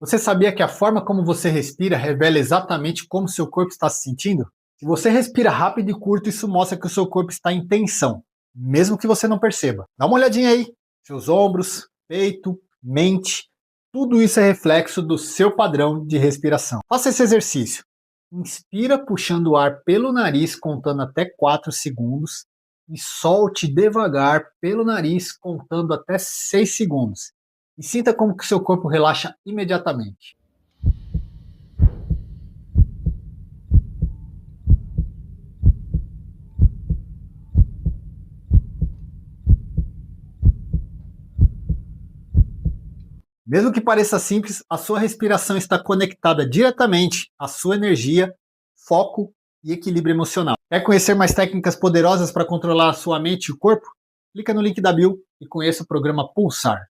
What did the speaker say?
Você sabia que a forma como você respira revela exatamente como seu corpo está se sentindo? Se você respira rápido e curto, isso mostra que o seu corpo está em tensão, mesmo que você não perceba. Dá uma olhadinha aí. Seus ombros, peito, mente, tudo isso é reflexo do seu padrão de respiração. Faça esse exercício. Inspira puxando o ar pelo nariz, contando até 4 segundos, e solte devagar pelo nariz, contando até 6 segundos. E sinta como que seu corpo relaxa imediatamente. Mesmo que pareça simples, a sua respiração está conectada diretamente à sua energia, foco e equilíbrio emocional. Quer conhecer mais técnicas poderosas para controlar a sua mente e o corpo? Clica no link da bio e conheça o programa Pulsar.